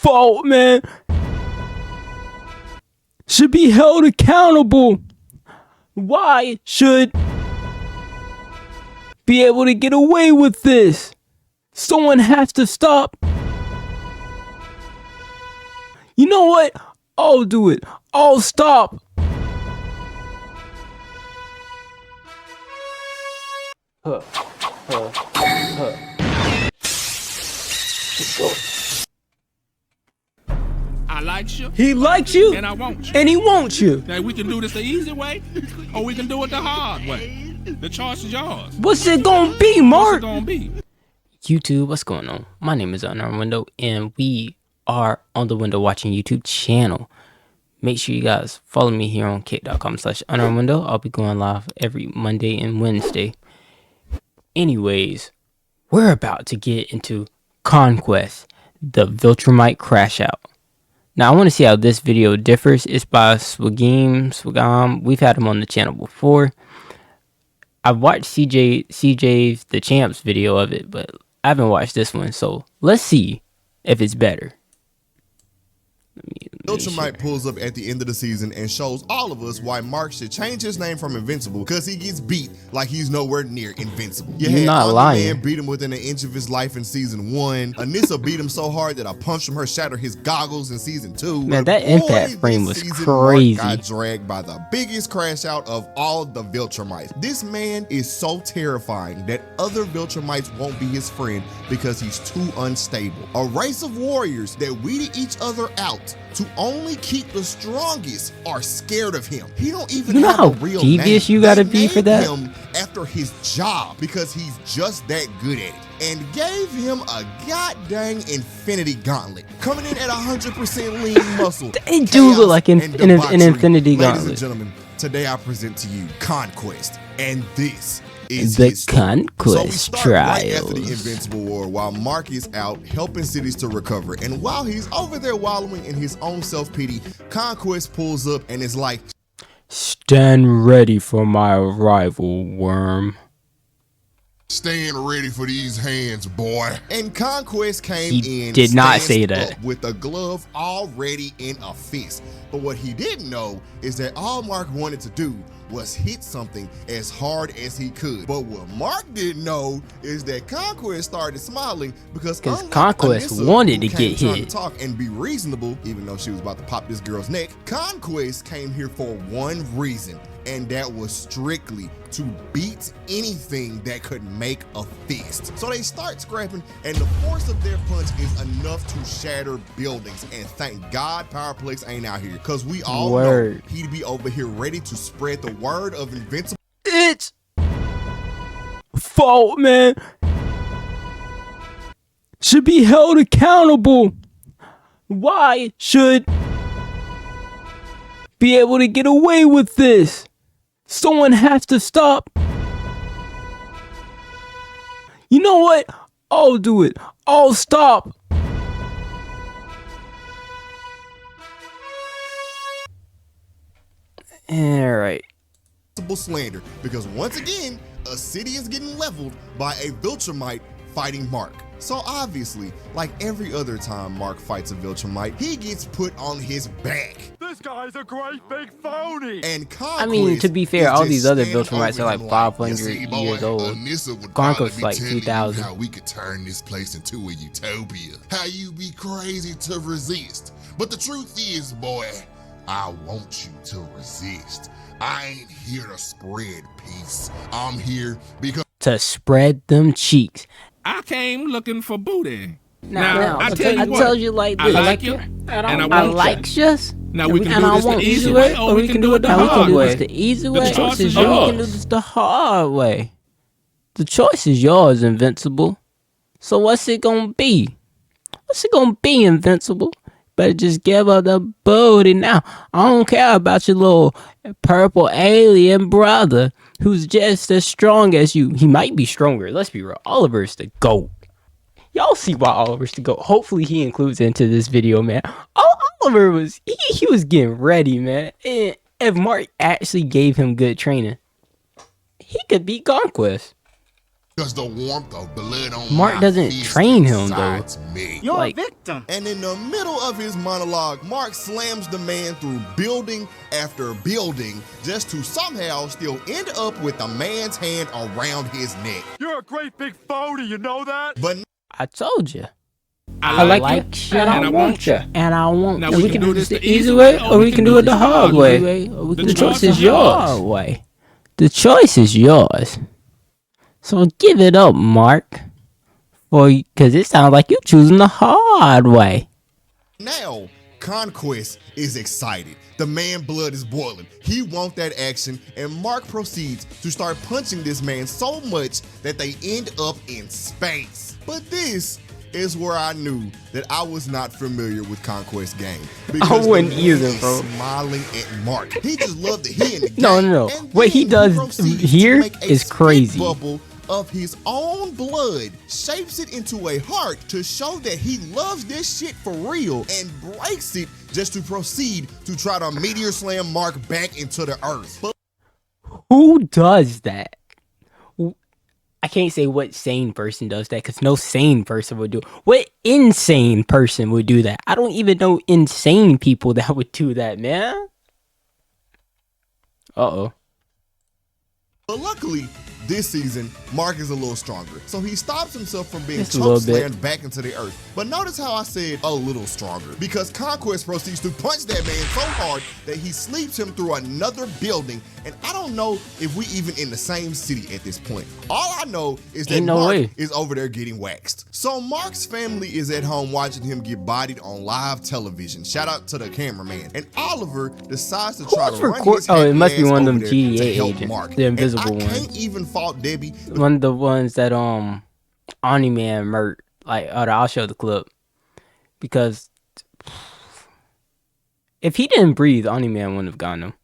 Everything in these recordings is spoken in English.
fault, man, should be held accountable. Why should be able to get away with this? Someone has to stop. You know what? I'll do it. I'll stop. I like you. He likes you. And I want you. And he wants you. Now we can do this the easy way, or we can do it the hard way. The choice is yours. What's it gonna be, Mark? What's it gonna be? YouTube, what's going on? My name is Unknown Window, and we are on the Window Watching YouTube channel. Make sure you guys follow me here on kick.com/unknownwindow. I'll be going live every Monday and Wednesday. Anyways, we're about to get into Conquest, the Viltrumite Crashout. Now, I want to see how this video differs. It's by Swagam. We've had him on the channel before. I've watched CJ's The Champs video of it, but I haven't watched this one. So let's see if it's better. Viltrumite pulls up at the end of the season and shows all of us why Mark should change his name from Invincible, because he gets beat like he's nowhere near invincible. You had not lying. Man beat him within an inch of his life in season 1. Anissa beat him so hard that I punched from her shatter his goggles in season 2. Man, that impact frame was crazy. Mark got dragged by the biggest crash out of all the Viltrumites. This man is so terrifying that other Viltrumites won't be his friend because he's too unstable. A race of warriors that weeded each other out to only keep the strongest are scared of him. He don't even have a real name. Devious you gotta be for that? Him after his job because he's just that good at it, and gave him a goddamn infinity gauntlet, coming in at 100% lean muscle. They do look like an infinity Ladies gauntlet. and gentlemen, today I present to you Conquest, and this is the history. Conquest So we start trials. right after the Invincible War, while Mark is out helping cities to recover, and while he's over there wallowing in his own self-pity, Conquest pulls up and is like, "Stand ready for my arrival, worm." "Stand ready for these hands, boy." And Conquest came He in did not stands say that. up with a glove already in a fist. But what he didn't know is that all Mark wanted to do was hit something as hard as he could. But what Mark didn't know is that Conquest started smiling because Conquest Anissa, wanted to who came get trying hit. to talk and be reasonable, even though she was about to pop this girl's neck, Conquest came here for one reason, and that was strictly to beat anything that could make a fist. So they start scrapping, and the force of their punch is enough to shatter buildings. And thank God Powerplex ain't out here, because we all know he'd be over here ready to spread the word of Invincible. It's fault, man, should be held accountable. Why should be able to get away with this? Someone has to stop. You know what? I'll do it. I'll stop. All right. Slander, because once again, a city is getting leveled by a Viltrumite fighting Mark. So obviously, like every other time Mark fights a Viltrumite, he gets put on his back. This guy's a great big phony. And I mean, to be fair, all these other Viltrumites are like 500 years old. Conquest like 2000. How we could turn this place into a utopia. How you be crazy to resist. But the truth is, boy, I want you to resist. I ain't here to spread peace. I'm here because to spread them cheeks. I came looking for booty. Now I tell you what, tell you like this. I like you, and I want I you. like you. Now we can do this the easy way, or we can do it the hard way. The easy way, The choice is or we yours. can do this the hard way. The choice is yours, Invincible. So what's it gonna be? What's it gonna be, Invincible? Better just give up the booty now. I don't care about your little purple alien brother who's just as strong as you. He might be stronger. Let's be real. Oliver's the GOAT. Y'all see why Oliver's the GOAT. Hopefully he includes it into this video, man. Oliver was he was getting ready, man. And if Mark actually gave him good training, he could beat Conquest. Cause the warmth of blood on Mark my doesn't fist train him, though. excites me. You're Like- a victim. And in the middle of his monologue, Mark slams the man through building after building just to somehow still end up with the man's hand around his neck. You're a great big phony, you know that? But I told you. I like you, shit, and I want you. And I want Now you. we can do this the easy way, or we can do it the hard way. The choice is yours. The choice is yours. So give it up, Mark. Because it sounds like you choosing the hard way. now, Conquest is excited. The man blood is boiling. He wants that action, and Mark proceeds to start punching this man so much that they end up in space. But this is where I knew that I was not familiar with Conquest game. Because wouldn't the man either, is bro. Smiling at Mark. He just loved that he in the game. No. And What he then does proceeds to here make a is spit crazy. bubble of his own blood, shapes it into a heart to show that he loves this shit for real, and breaks it just to proceed to try to meteor slam Mark back into the earth. But Who does that? I can't say what sane person does that because no sane person would do it. What insane person would do that? I don't even know insane people that would do that, man. Uh-oh. luckily, this season, Mark is a little stronger, so he stops himself from being Just a little choke bit. slammed back into the earth. But notice how I said a little stronger, because Conquest proceeds to punch that man so hard that he sleeps him through another building, and I don't know if we even in the same city at this point. All I know is that Ain't no Mark way. is over there getting waxed. So Mark's family is at home watching him get bodied on live television. Shout out to the cameraman. And Oliver decides to try to Who's run record- his Oh, it happy must be ass one of over them there GEA to help agents, Mark. the invisible and I ones. can't even fault Debbie. One of the ones that Omni-Man murked. Like, I'll show the clip. Because if he didn't breathe, Omni-Man wouldn't have gotten him.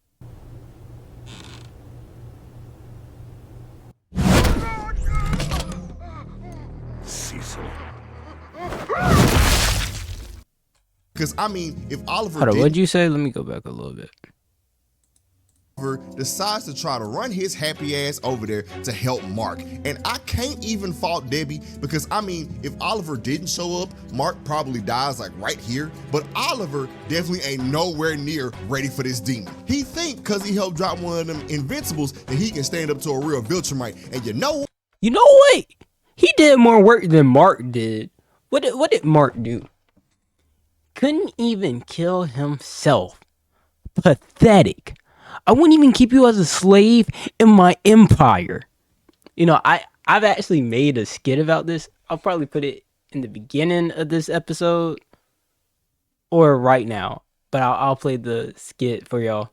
Because, I mean, if Oliver Hold on, didn't what'd you say? Let me go back a little bit. decides to try to run his happy ass over there to help Mark. And I can't even fault Debbie because, I mean, if Oliver didn't show up, Mark probably dies like right here. But Oliver definitely ain't nowhere near ready for this demon. He think because he helped drop one of them Invincibles that he can stand up to a real Viltrumite. And you know what? He did more work than Mark did. What did Mark do? Couldn't even kill himself. Pathetic. I wouldn't even keep you as a slave in my empire. You know, I've actually made a skit about this. I'll probably put it in the beginning of this episode or right now. But I'll play the skit for y'all.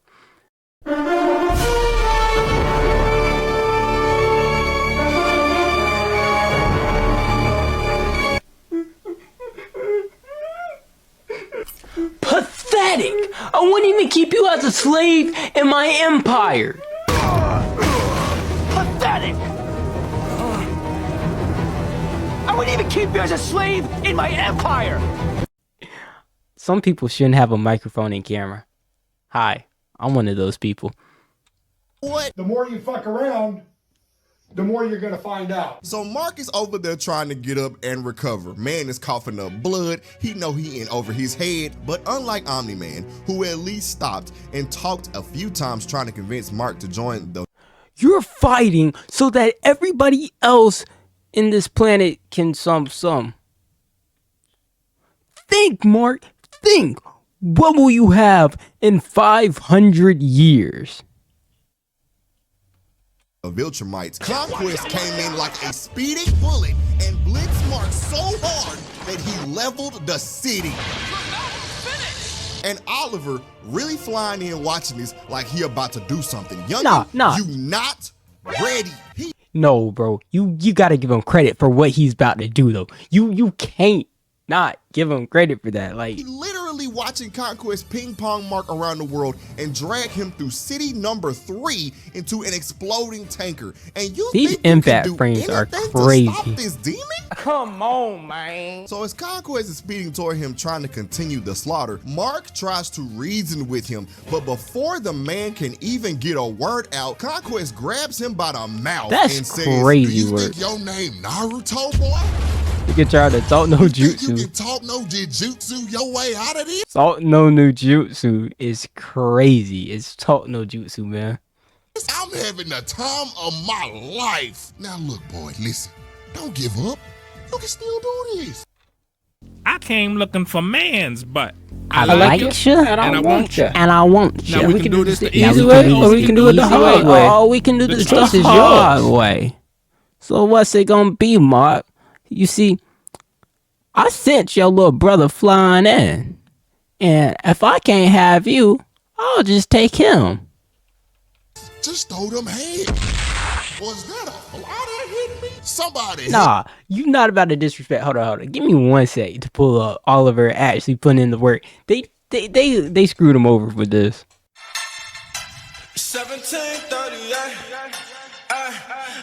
Pathetic! I wouldn't even keep you as a slave in my empire. Pathetic! I wouldn't even keep you as a slave in my empire. Some people shouldn't have a microphone and camera. Hi, I'm one of those people. what? The more you fuck around, the more you're gonna find out. So Mark is over there trying to get up and recover. Man is coughing up blood. He know he in over his head. But unlike Omni-Man, who at least stopped and talked a few times trying to convince Mark to join the You're fighting so that everybody else in this planet can some. Think, Mark. Think. What will you have in 500 years? Viltrumites. Conquest came in like a speeding bullet and blitzed Mark so hard that he leveled the city. And Oliver really flying in watching this like he about to do something. Youngin, Nah. you not ready. No, bro. You gotta give him credit for what he's about to do, though. You can't not give him credit for that. Like, He literally literally watching Conquest ping pong Mark around the world and drag him through city number 3 into an exploding tanker. And you These think you impact can do frames are anything crazy. to stop this demon? Come on, man. So as Conquest is speeding toward him trying to continue the slaughter, Mark tries to reason with him, but before the man can even get a word out, Conquest grabs him by the mouth That's and says, crazy "Do you work. think your name Naruto, boy? You can try to talk no You think you jutsu. can talk no jujutsu your way out of this?" Talk no jutsu is crazy. It's talk no jutsu, man. I'm having the time of my life. Now look, boy, listen. Don't give up. You can still do this. I came looking for man's butt. I like you, and I want you. and I want you. Now we can do this the Easy easy way, way, or we can do it the hard way. Oh, we can do The this choice the is hard yours. way. So what's it gonna be, Mark? You see, I sent your little brother flying in, and if I can't have you, I'll just take him. Just throw them hands. Was that a fly that hit me? Somebody Nah, you not about to disrespect. Hold on. Give me 1 second to pull up Oliver actually putting in the work. They screwed him over with this. 1738.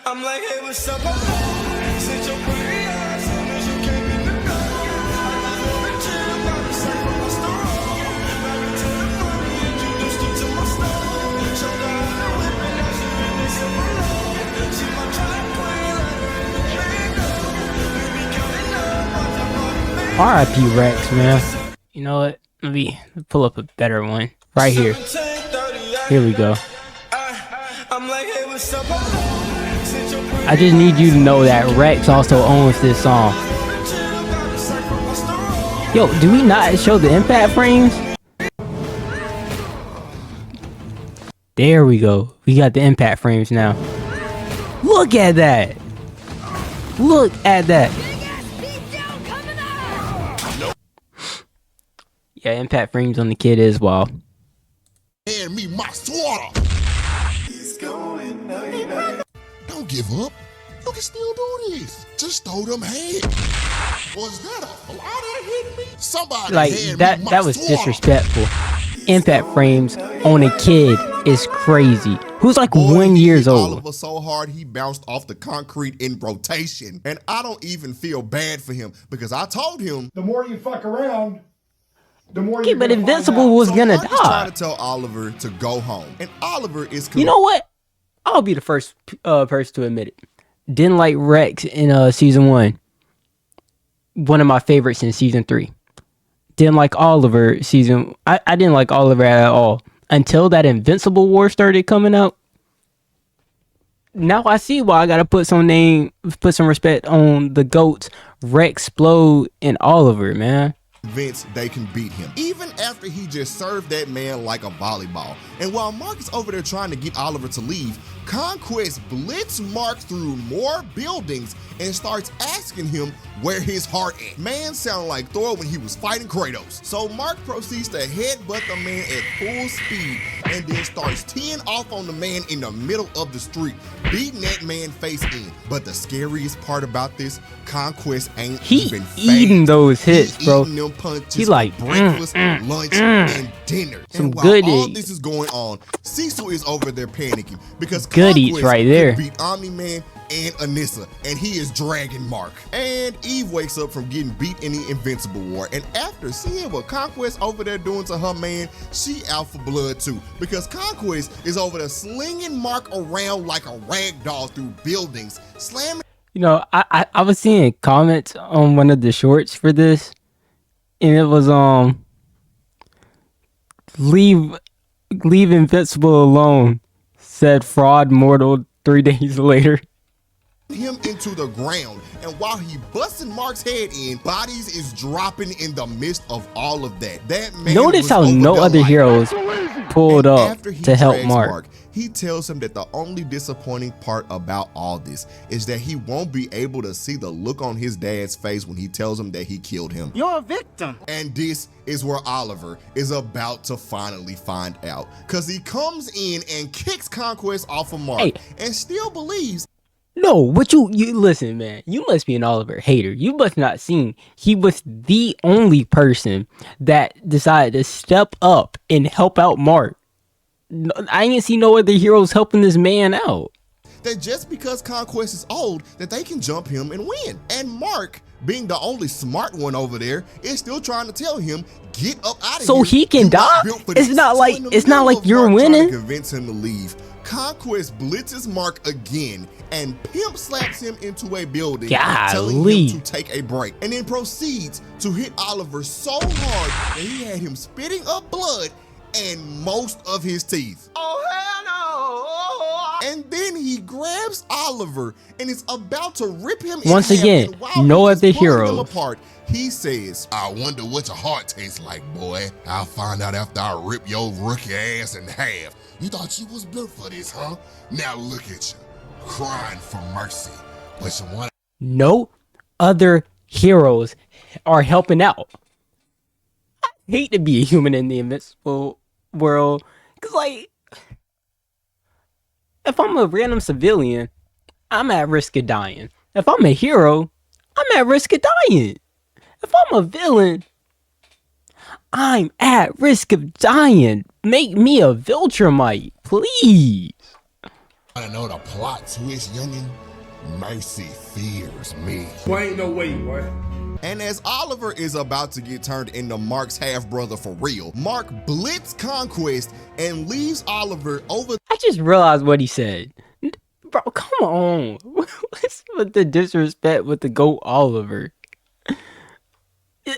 I'm like, hey, what's up? Since your pretty ass, soon as you came in the door, I was over chill, got me sick from my store. Married to the money, introduced her to my store. Showed her how to whip it, now she in the silver road. She my track queen, let her in the bingo. We be counting up, watch her party, R.I.P. Rex, man. You know what? Let me pull up a better one right here. 1738. Here we go. I'm like, hey, what's up? Since your pretty I just need you to know that Rex also owns this song. Yo, do we not show the impact frames? There we go. We got the impact frames now. Look at that. Look at that. Yeah, impact frames on the kid as well. hand me my swatter. Don't give up. You can still do this. Just throw them hands. Was that a fly that hit me? Somebody Like hand that me my that was swatter. disrespectful. Impact frames on a kid is crazy. Who's like Boy, 1 he years hit old. Oliver so hard he bounced off the concrete in rotation. And I don't even feel bad for him because I told him. The more you fuck around, the more Okay, you're but gonna find Invincible out. was So gonna Mark is trying die. to tell Oliver to go home. And Oliver is You know what? I'll be the first person to admit it. Didn't like Rex in season 1. One of my favorites in season 3. Didn't like Oliver season. I didn't like Oliver at all until that Invincible War started coming out. Now I see why I gotta put some respect on the GOATs, Rex, Splode, and Oliver, man. convinced they can beat him, even after he just served that man like a volleyball. And while Mark is over there trying to get Oliver to leave, Conquest blitz Mark through more buildings and starts asking him where his heart is. Man sounded like Thor when he was fighting Kratos. So Mark proceeds to headbutt the man at full speed and then starts teeing off on the man in the middle of the street, beating that man face in. But the scariest part about this, Conquest ain't He even eating phased. those hits, He bro. eating them punches He like, for breakfast, lunch, and dinner. Some and while good all eats. this is going on, Cecil is over there panicking because Good eats Conquest right could there. beat Omni-Man and Anissa, and he is dragging Mark. And Eve wakes up from getting beat in the Invincible War, and after seeing what Conquest over there doing to her man, she out for blood too, because Conquest is over there slinging Mark around like a rag doll through buildings, slamming. You know, I was seeing comments on one of the shorts for this, and it was leave Invincible alone, said fraud mortal 3 days later. him into the ground, and while he busting Mark's head in, bodies is dropping in the midst of all of that. That man Notice was how over no there other like, heroes pulled and up after he to help drags Mark. he tells him that the only disappointing part about all this is that he won't be able to see the look on his dad's face when he tells him that he killed him. You're a victim. And this is where Oliver is about to finally find out, because he comes in and kicks Conquest off of Mark Hey. and still believes. No, but you listen, man. You must be an Oliver hater. You must not seen he was the only person that decided to step up and help out Mark. I ain't see no other heroes helping this man out. That just because Conquest is old, that they can jump him and win. And Mark, being the only smart one over there, is still trying to tell him, get up out of here. So he can You die? weren't built for It's this. not So like- in the it's not middle like of you're Mark trying to winning. convince him to leave, Conquest blitzes Mark again and pimp slaps him into a building, telling Golly. him to take a break, and then proceeds to hit Oliver so hard that he had him spitting up blood and most of his teeth. Oh, hell no. And then he grabs Oliver and is about to rip him Once in half, again, and while no he is other pulling him heroes. apart, he says, I wonder what your heart tastes like, boy. I'll find out after I rip your rookie ass in half. You thought you was built for this, huh? Now look at you, crying for mercy. But you want No other heroes are helping out. I hate to be a human in the Invincible world, cause like, if I'm a random civilian, I'm at risk of dying. If I'm a hero, I'm at risk of dying. If I'm a villain, I'm at risk of dying. Make me a Viltrumite, please. to know the plot twist, youngin'? Mercy fears me. Boy, ain't no way, boy. And as Oliver is about to get turned into Mark's half-brother for real, Mark blitz Conquest and leaves Oliver over. I just realized what he said. Bro, come on. What's with the disrespect with the GOAT Oliver?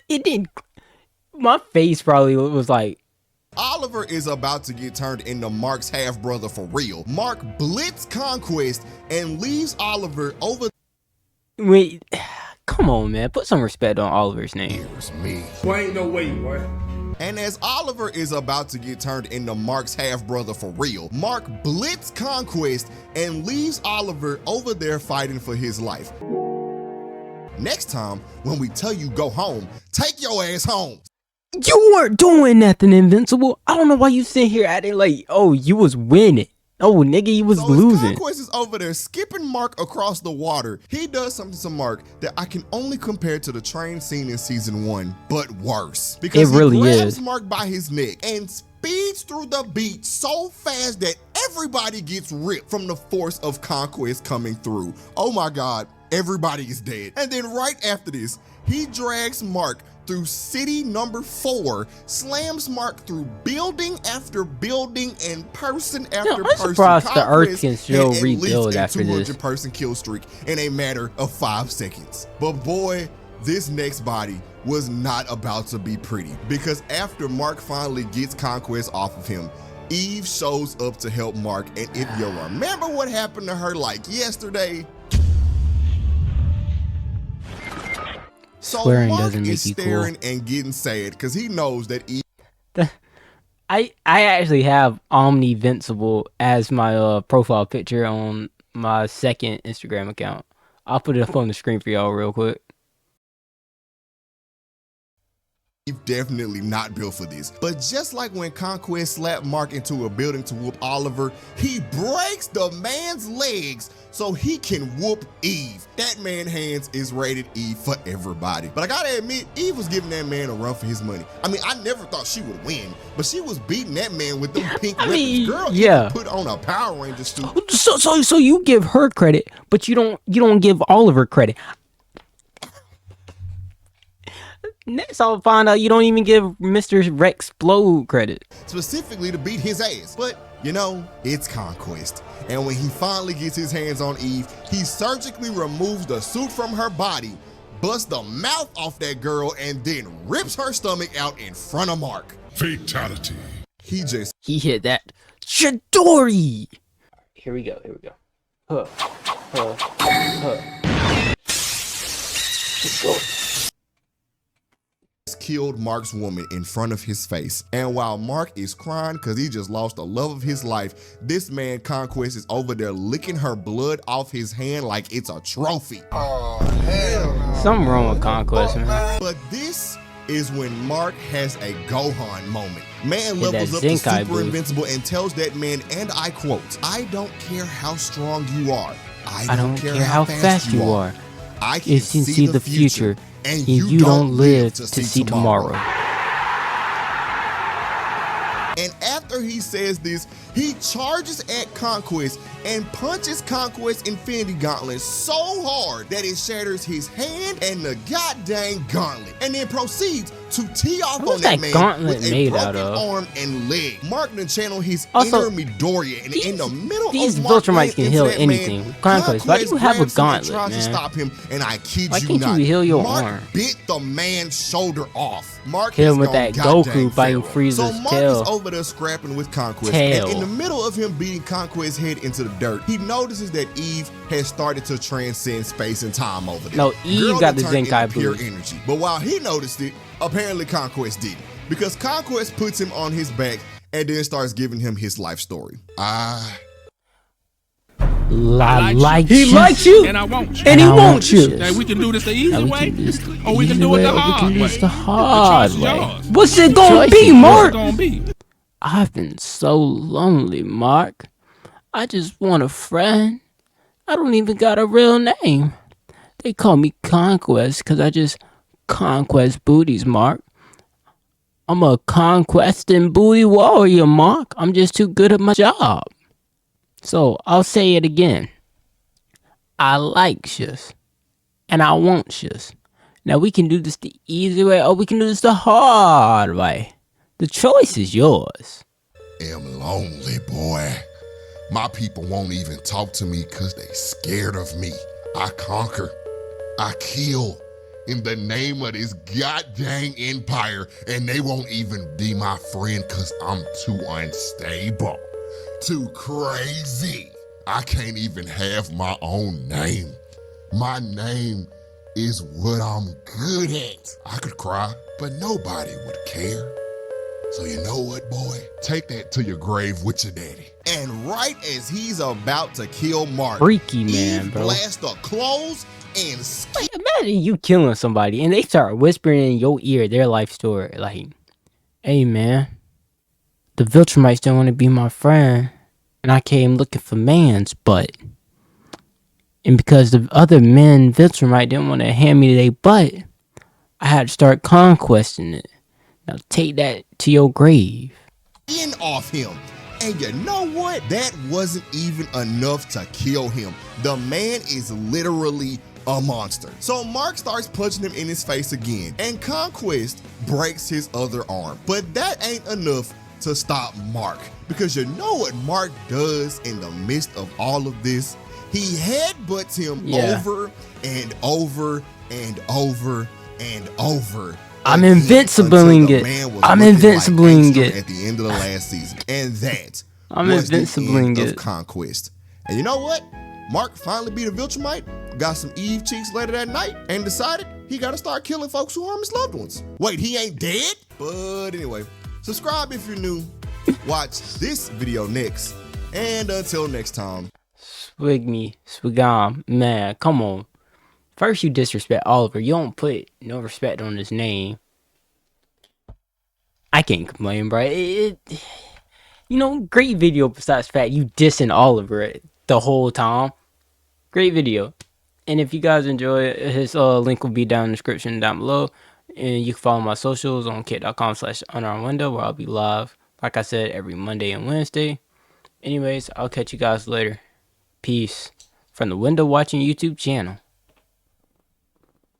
It didn't. My face probably was like, Oliver is about to get turned into Mark's half-brother for real. Mark blitz Conquest and leaves Oliver over. wait, come on, man. Put some respect on Oliver's name. Fears me. Boy, ain't no way, boy. And as Oliver is about to get turned into Mark's half-brother for real, Mark blitz Conquest and leaves Oliver over there fighting for his life. Next time, when we tell you go home, take your ass home. You weren't doing nothing, Invincible. I don't know why you sit here acting like, oh, you was winning. Oh, nigga, you was So losing. as Conquest is over there skipping Mark across the water, he does something to Mark that I can only compare to the train scene in season 1, but worse. Because It really he grabs is. Mark by his neck and speeds through the beach so fast that everybody gets ripped from the force of Conquest coming through. Oh my God, everybody is dead. And then right after this, he drags Mark through city number 4, slams Mark through building after building and person after I'm person. surprised the Earth Conquest can still had at rebuild least a after this. 200-person kill streak in a matter of 5 seconds. But boy, this next body was not about to be pretty, because after Mark finally gets Conquest off of him, Eve shows up to help Mark, and if you remember what happened to her like yesterday, so Swearing Mark doesn't is make you cool. staring and getting sad because he knows that Eve I actually have Omnivincible as my profile picture on my second Instagram account. I'll put it up on the screen for y'all real quick. definitely not built for this. But just like when Conquest slapped Mark into a building to whoop Oliver, he breaks the man's legs so he can whoop Eve. That man hands is rated E for everybody. But I gotta admit, Eve was giving that man a run for his money. I mean, I never thought she would win, but she was beating that man with them pink weapons. mean, Girl, yeah. even put on a Power Ranger suit. So you give her credit, but you don't give Oliver credit. Next, I'll find out you don't even give Mr. Rex Explode credit. Specifically to beat his ass. But, you know, it's Conquest. And when he finally gets his hands on Eve, he surgically removes the suit from her body, busts the mouth off that girl, and then rips her stomach out in front of Mark. Fatality. He just He hit that Chidori. Here we go. Let's go. killed Mark's woman in front of his face. And while Mark is crying because he just lost the love of his life, this man Conquest is over there licking her blood off his hand like it's a trophy. Something wrong with Conquest, man. But this is when Mark has a Gohan moment. Man Hit levels that up to Zenkai Super boost. Invincible and tells that man, and I quote, "I don't care how strong you are. I don't care how fast you are. I can If you see the future, and you don't live to see tomorrow. And after he says this, he charges at Conquest and punches Conquest Infinity Gauntlet so hard that it shatters his hand and the goddamn gauntlet, and then proceeds to tee off on that man gauntlet with a made out broken of? arm and leg. Mark then channel his Also, inner Midoriya, and in the middle these of Mark Viltrumites can into heal that anything. man, Conquest, why do you have a grabs him and gauntlet, tries to man? stop him, and I kid Why you can't not, you heal your Mark arm? bit the man's shoulder off. Mark Hit has him with gone that goddamn Goku fighting feral. Frieza's So Mark tail. is over there scrapping with Conquest, Tail. and in the middle of him beating Conquest's head into the dirt, he notices that Eve has started to transcend space and time over there. No, Eve Girl got the that turned Zenkai into pure boost. energy. But while he noticed it, apparently Conquest didn't, because Conquest puts him on his back and then starts giving him his life story. He likes you, And I want you. and he wants you. Hey, we can do this the easy Now we way, can do this or we can do it the hard way. the hard choice is way. yours. What's it gonna Choice be, is Mark? what's gonna be. I've been so lonely, Mark. I just want a friend. I don't even got a real name. They call me Conquest because I just conquest booties, Mark. I'm a conquesting booty warrior, Mark. I'm just too good at my job. So I'll say it again. I like you, and I want you. Now we can do this the easy way, or we can do this the hard way. The choice is yours. Am lonely, boy. My people won't even talk to me because they scared of me. I conquer. I kill in the name of this goddamn empire, and they won't even be my friend because I'm too unstable, too crazy. I can't even have my own name. My name is what I'm good at. I could cry, but nobody would care. So you know what, boy? Take that to your grave with your daddy. And right as he's about to kill Mark, Freaky man, Eve bro. blasts the clothes and skip. Imagine you killing somebody and they start whispering in your ear their life story. Like, hey man, the Viltrumites don't want to be my friend, and I came looking for man's butt. And because the other men, Viltrumite, didn't want to hand me their butt, I had to start conquesting it. Now take that to your grave. In off him. And you know what? That wasn't even enough to kill him. The man is literally a monster. So Mark starts punching him in his face again, and Conquest breaks his other arm. But that ain't enough to stop Mark, because you know what Mark does in the midst of all of this? He headbutts him over and over and over and over. I'm again invincibling until the it. man was I'm looking like invincibling Angstrom it. at the end of the last season. And that I'm was the invincibling end of it. Conquest. And you know what? Mark finally beat a Viltrumite, got some Eve cheeks later that night, and decided he gotta start killing folks who harm his loved ones. Wait, he ain't dead? But anyway, subscribe if you're new, watch this video next, and until next time. Swig me, swigam, man, come on. First you disrespect Oliver. You don't put no respect on his name. I can't complain, bro. You know, great video besides the fact you dissing Oliver the whole time. Great video. And if you guys enjoy it, his link will be down in the description down below. And you can follow my socials on kit.com/unarmedwindow, where I'll be live, like I said, every Monday and Wednesday. Anyways, I'll catch you guys later. Peace from the Window Watching YouTube channel.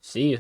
See ya.